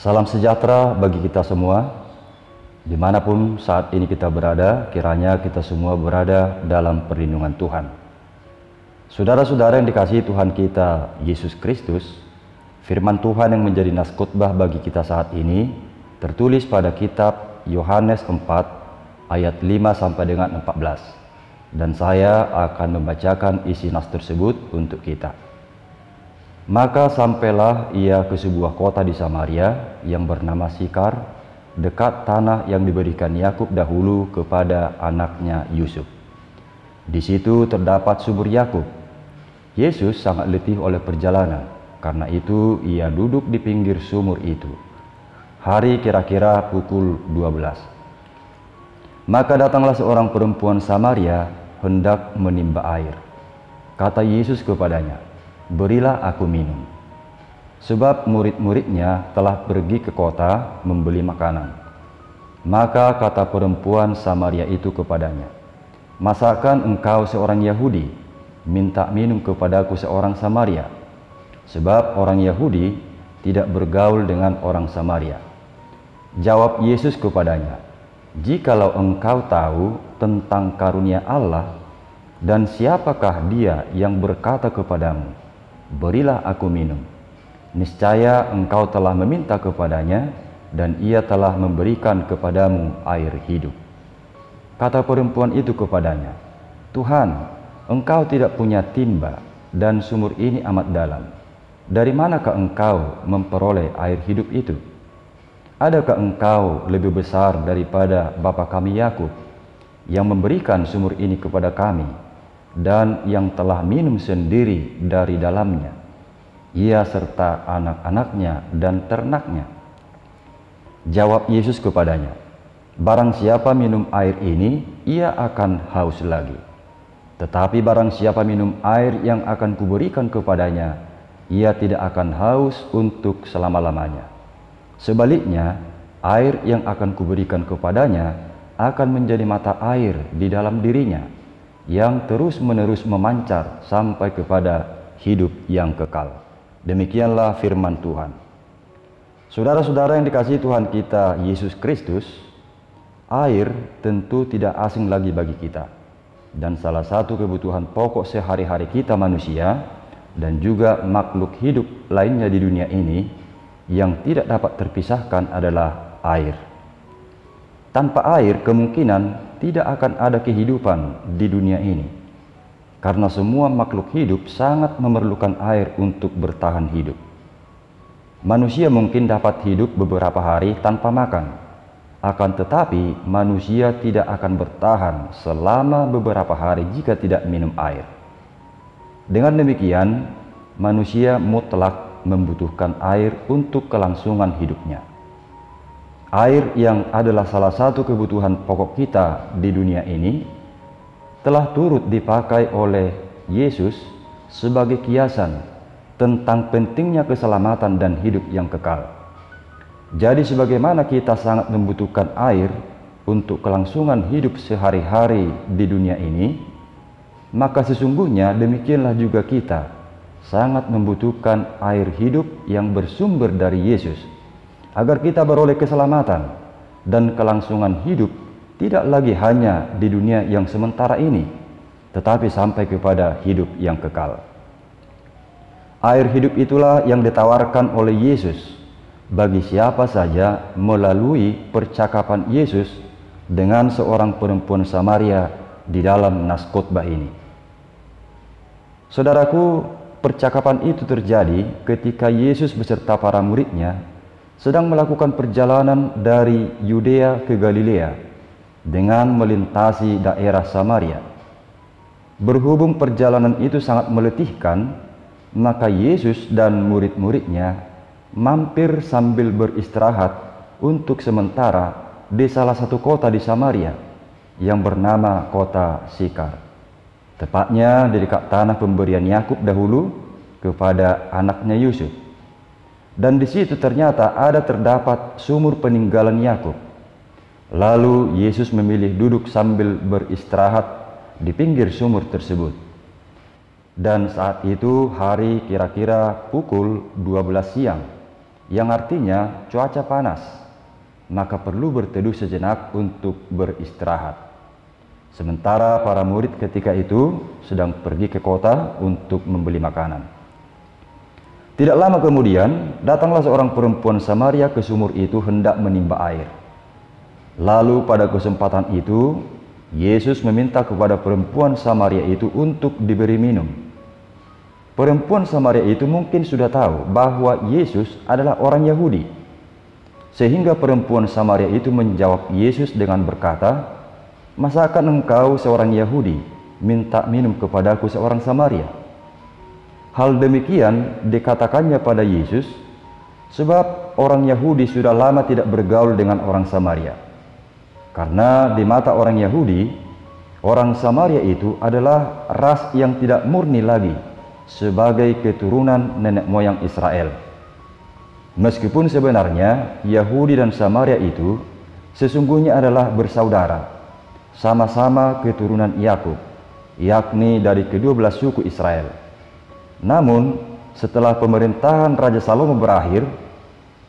Salam sejahtera bagi kita semua, dimanapun saat ini kita berada, kiranya kita semua berada dalam perlindungan Tuhan. Saudara-saudara yang dikasihi Tuhan kita, Yesus Kristus, firman Tuhan yang menjadi nas khotbah bagi kita saat ini, tertulis pada kitab Yohanes 4, ayat 5 sampai dengan 14. Dan saya akan membacakan isi nas tersebut untuk kita. Maka sampailah ia ke sebuah kota di Samaria yang bernama Sikar, dekat tanah yang diberikan Yakub dahulu kepada anaknya Yusuf. Di situ terdapat sumur Yakub. Yesus sangat letih oleh perjalanan, karena itu ia duduk di pinggir sumur itu. Hari kira-kira pukul 12. Maka datanglah seorang perempuan Samaria hendak menimba air. Kata Yesus kepadanya, "Berilah aku minum." Sebab murid-muridnya telah pergi ke kota membeli makanan. Maka kata perempuan Samaria itu kepadanya, "Masakan engkau seorang Yahudi minta minum kepadaku seorang Samaria?" Sebab orang Yahudi tidak bergaul dengan orang Samaria. Jawab Yesus kepadanya, "Jikalau engkau tahu tentang karunia Allah dan siapakah dia yang berkata kepadamu, 'Berilah aku minum,' niscaya engkau telah meminta kepadanya dan ia telah memberikan kepadamu air hidup." Kata perempuan itu kepadanya, "Tuhan, engkau tidak punya timba dan sumur ini amat dalam. Dari manakah engkau memperoleh air hidup itu? Adakah engkau lebih besar daripada bapa kami Yakub, yang memberikan sumur ini kepada kami dan yang telah minum sendiri dari dalamnya, ia serta anak-anaknya dan ternaknya?" Jawab Yesus kepadanya, "Barang siapa minum air ini, ia akan haus lagi. Tetapi barang siapa minum air yang akan kuberikan kepadanya, ia tidak akan haus untuk selama-lamanya. Sebaliknya, air yang akan kuberikan kepadanya akan menjadi mata air di dalam dirinya, yang terus-menerus memancar sampai kepada hidup yang kekal." Demikianlah firman Tuhan. Saudara-saudara yang dikasihi Tuhan kita Yesus Kristus, air tentu tidak asing lagi bagi kita. Dan salah satu kebutuhan pokok sehari-hari kita manusia dan juga makhluk hidup lainnya di dunia ini yang tidak dapat terpisahkan adalah air. Tanpa air kemungkinan tidak akan ada kehidupan di dunia ini, karena semua makhluk hidup sangat memerlukan air untuk bertahan hidup. Manusia mungkin dapat hidup beberapa hari tanpa makan, akan tetapi manusia tidak akan bertahan selama beberapa hari jika tidak minum air. Dengan demikian, manusia mutlak membutuhkan air untuk kelangsungan hidupnya. Air yang adalah salah satu kebutuhan pokok kita di dunia ini telah turut dipakai oleh Yesus sebagai kiasan tentang pentingnya keselamatan dan hidup yang kekal. Jadi sebagaimana kita sangat membutuhkan air untuk kelangsungan hidup sehari-hari di dunia ini, maka sesungguhnya demikianlah juga kita sangat membutuhkan air hidup yang bersumber dari Yesus, agar kita beroleh keselamatan dan kelangsungan hidup tidak lagi hanya di dunia yang sementara ini, tetapi sampai kepada hidup yang kekal. Air hidup itulah yang ditawarkan oleh Yesus bagi siapa saja melalui percakapan Yesus dengan seorang perempuan Samaria di dalam nas khotbah ini. Saudaraku, percakapan itu terjadi ketika Yesus beserta para muridnya sedang melakukan perjalanan dari Yudea ke Galilea dengan melintasi daerah Samaria. Berhubung perjalanan itu sangat meletihkan, maka Yesus dan murid-muridnya mampir sambil beristirahat untuk sementara di salah satu kota di Samaria yang bernama kota Sikar, tepatnya di dekat tanah pemberian Yakub dahulu kepada anaknya Yusuf. Dan di situ ternyata terdapat sumur peninggalan Yakub. Lalu Yesus memilih duduk sambil beristirahat di pinggir sumur tersebut. Dan saat itu hari kira-kira pukul 12 siang. yang artinya cuaca panas, maka perlu berteduh sejenak untuk beristirahat. Sementara para murid ketika itu sedang pergi ke kota untuk membeli makanan. Tidak lama kemudian, datanglah seorang perempuan Samaria ke sumur itu hendak menimba air. Lalu pada kesempatan itu, Yesus meminta kepada perempuan Samaria itu untuk diberi minum. Perempuan Samaria itu mungkin sudah tahu bahwa Yesus adalah orang Yahudi. Sehingga perempuan Samaria itu menjawab Yesus dengan berkata, "Masakan engkau seorang Yahudi minta minum kepadaku seorang Samaria?" Hal demikian dikatakannya pada Yesus, sebab orang Yahudi sudah lama tidak bergaul dengan orang Samaria. Karena di mata orang Yahudi, orang Samaria itu adalah ras yang tidak murni lagi sebagai keturunan nenek moyang Israel. Meskipun sebenarnya Yahudi dan Samaria itu sesungguhnya adalah bersaudara, sama-sama keturunan Yakub, yakni dari ke-12 suku Israel. Namun, setelah pemerintahan Raja Salomo berakhir,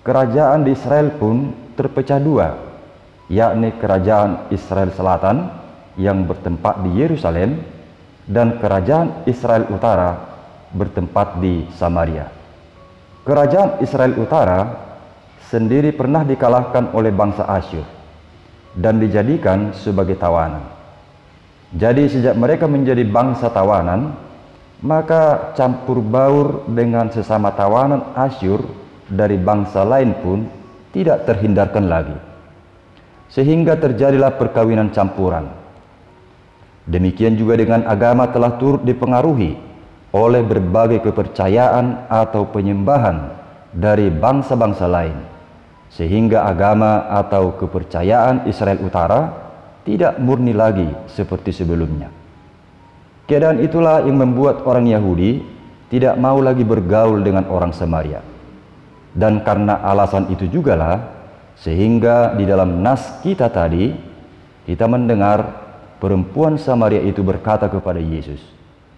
kerajaan di Israel pun terpecah dua, yakni kerajaan Israel Selatan yang bertempat di Yerusalem dan kerajaan Israel Utara bertempat di Samaria. Kerajaan Israel Utara sendiri pernah dikalahkan oleh bangsa Asyur dan dijadikan sebagai tawanan. Jadi sejak mereka menjadi bangsa tawanan, maka campur baur dengan sesama tawanan Asyur dari bangsa lain pun tidak terhindarkan lagi. Sehingga terjadilah perkawinan campuran. Demikian juga dengan agama telah turut dipengaruhi oleh berbagai kepercayaan atau penyembahan dari bangsa-bangsa lain, sehingga agama atau kepercayaan Israel Utara tidak murni lagi seperti sebelumnya. Keadaan itulah yang membuat orang Yahudi tidak mau lagi bergaul dengan orang Samaria. Dan karena alasan itu jugalah sehingga di dalam nas kita tadi kita mendengar perempuan Samaria itu berkata kepada Yesus,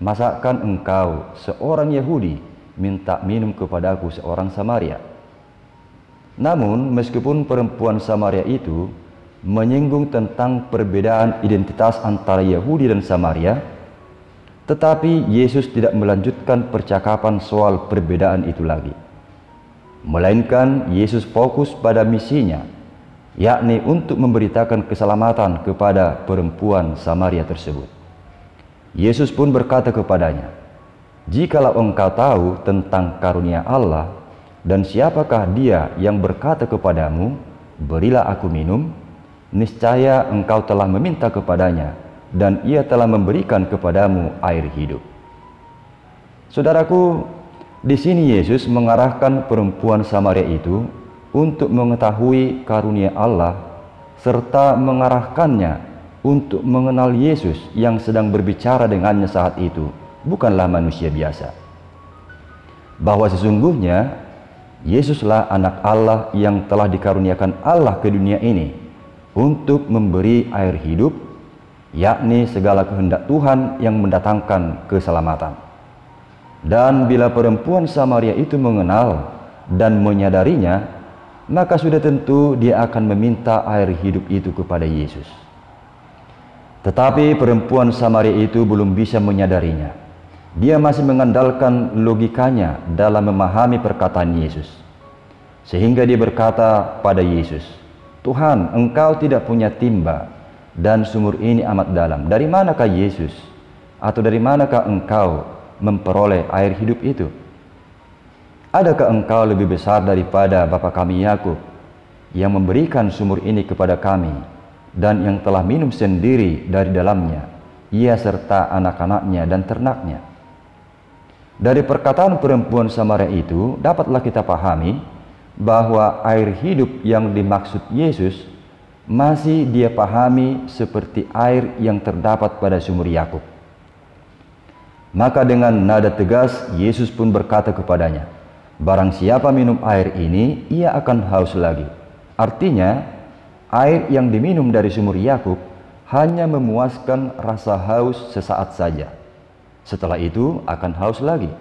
"Masakan engkau seorang Yahudi minta minum kepadaku seorang Samaria?" Namun meskipun perempuan Samaria itu menyinggung tentang perbedaan identitas antara Yahudi dan Samaria, tetapi Yesus tidak melanjutkan percakapan soal perbedaan itu lagi. Melainkan Yesus fokus pada misinya, yakni untuk memberitakan keselamatan kepada perempuan Samaria tersebut. Yesus pun berkata kepadanya, "Jikalau engkau tahu tentang karunia Allah dan siapakah dia yang berkata kepadamu, 'Berilah aku minum,' niscaya engkau telah meminta kepadanya dan ia telah memberikan kepadamu air hidup." Saudaraku, di sini Yesus mengarahkan perempuan Samaria itu untuk mengetahui karunia Allah serta mengarahkannya untuk mengenal Yesus yang sedang berbicara dengannya saat itu bukanlah manusia biasa. Bahwa sesungguhnya Yesuslah anak Allah yang telah dikaruniakan Allah ke dunia ini untuk memberi air hidup, yakni segala kehendak Tuhan yang mendatangkan keselamatan. Dan bila perempuan Samaria itu mengenal dan menyadarinya, maka sudah tentu dia akan meminta air hidup itu kepada Yesus. Tetapi perempuan Samaria itu belum bisa menyadarinya. Dia masih mengandalkan logikanya dalam memahami perkataan Yesus. Sehingga dia berkata pada Yesus, "Tuhan, engkau tidak punya timba dan sumur ini amat dalam. Dari manakah Yesus? Atau dari manakah engkau memperoleh air hidup itu? Adakah engkau lebih besar daripada bapa kami Yakub yang memberikan sumur ini kepada kami dan yang telah minum sendiri dari dalamnya, ia serta anak-anaknya dan ternaknya?" Dari perkataan perempuan Samaria itu dapatlah kita pahami bahwa air hidup yang dimaksud Yesus masih dia pahami seperti air yang terdapat pada sumur Yakub. Maka dengan nada tegas Yesus pun berkata kepadanya, "Barang siapa minum air ini, ia akan haus lagi." Artinya, air yang diminum dari sumur Yakub hanya memuaskan rasa haus sesaat saja. Setelah itu akan haus lagi.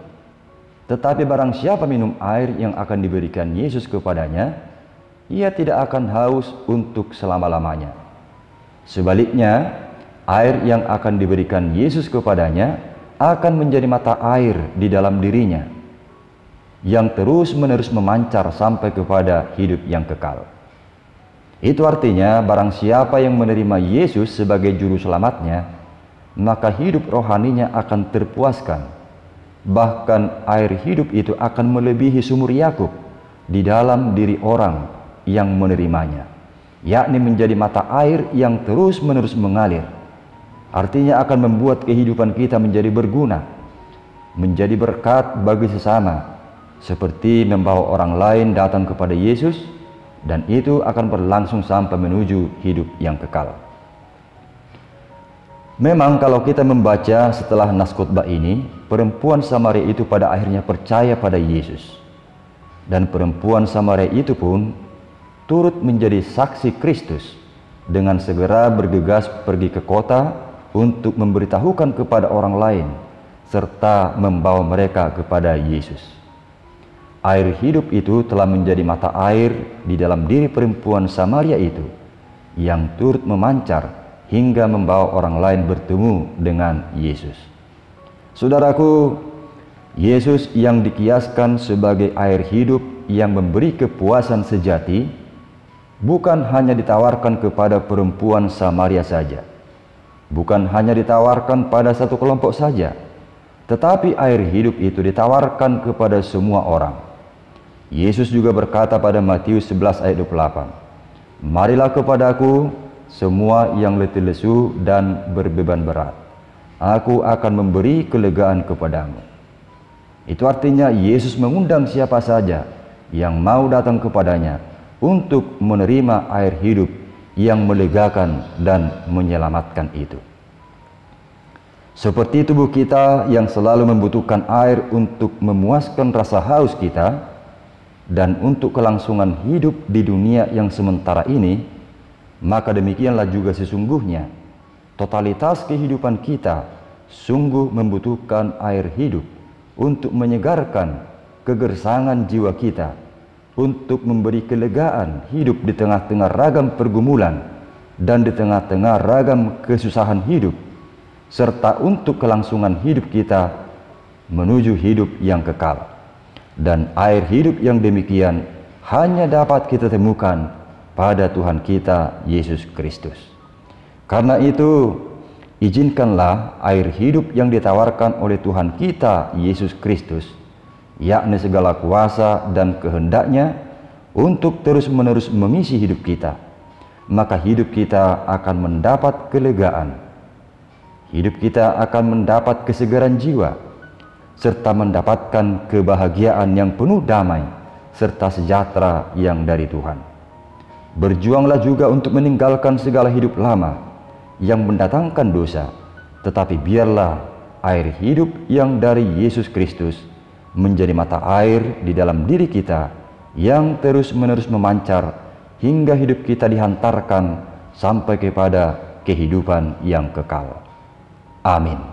Tetapi barang siapa minum air yang akan diberikan Yesus kepadanya, ia tidak akan haus untuk selama-lamanya. Sebaliknya, air yang akan diberikan Yesus kepadanya akan menjadi mata air di dalam dirinya, yang terus-menerus memancar sampai kepada hidup yang kekal. Itu artinya barang siapa yang menerima Yesus sebagai juru selamatnya, maka hidup rohaninya akan terpuaskan. Bahkan air hidup itu akan melebihi sumur Yakub di dalam diri orang yang menerimanya, yakni menjadi mata air yang terus-menerus mengalir. Artinya akan membuat kehidupan kita menjadi berguna, menjadi berkat bagi sesama, seperti membawa orang lain datang kepada Yesus, dan itu akan berlangsung sampai menuju hidup yang kekal. Memang kalau kita membaca setelah nas khotbah ini, perempuan Samaria itu pada akhirnya percaya pada Yesus. Dan perempuan Samaria itu pun turut menjadi saksi Kristus dengan segera bergegas pergi ke kota untuk memberitahukan kepada orang lain serta membawa mereka kepada Yesus. Air hidup itu telah menjadi mata air di dalam diri perempuan Samaria itu yang turut memancar hingga membawa orang lain bertemu dengan Yesus. Saudaraku, Yesus yang dikiaskan sebagai air hidup yang memberi kepuasan sejati bukan hanya ditawarkan kepada perempuan Samaria saja, bukan hanya ditawarkan pada satu kelompok saja, tetapi air hidup itu ditawarkan kepada semua orang. Yesus juga berkata pada Matius 11 ayat 28, "Marilah kepadaku semua yang letih lesu dan berbeban berat, aku akan memberi kelegaan kepadamu." Itu artinya Yesus mengundang siapa saja yang mau datang kepadanya untuk menerima air hidup yang melegakan dan menyelamatkan itu. Seperti tubuh kita yang selalu membutuhkan air untuk memuaskan rasa haus kita dan untuk kelangsungan hidup di dunia yang sementara ini, maka demikianlah juga sesungguhnya totalitas kehidupan kita sungguh membutuhkan air hidup untuk menyegarkan kegersangan jiwa kita, untuk memberi kelegaan hidup di tengah-tengah ragam pergumulan dan di tengah-tengah ragam kesusahan hidup, serta untuk kelangsungan hidup kita menuju hidup yang kekal. Dan air hidup yang demikian hanya dapat kita temukan pada Tuhan kita Yesus Kristus. Karena itu, izinkanlah air hidup yang ditawarkan oleh Tuhan kita Yesus Kristus, yakni segala kuasa dan kehendaknya, untuk terus-menerus mengisi hidup kita. Maka hidup kita akan mendapat kelegaan, hidup kita akan mendapat kesegaran jiwa, serta mendapatkan kebahagiaan yang penuh damai serta sejahtera yang dari Tuhan. Berjuanglah juga untuk meninggalkan segala hidup lama yang mendatangkan dosa, tetapi biarlah air hidup yang dari Yesus Kristus menjadi mata air di dalam diri kita yang terus-menerus memancar hingga hidup kita dihantarkan sampai kepada kehidupan yang kekal. Amin.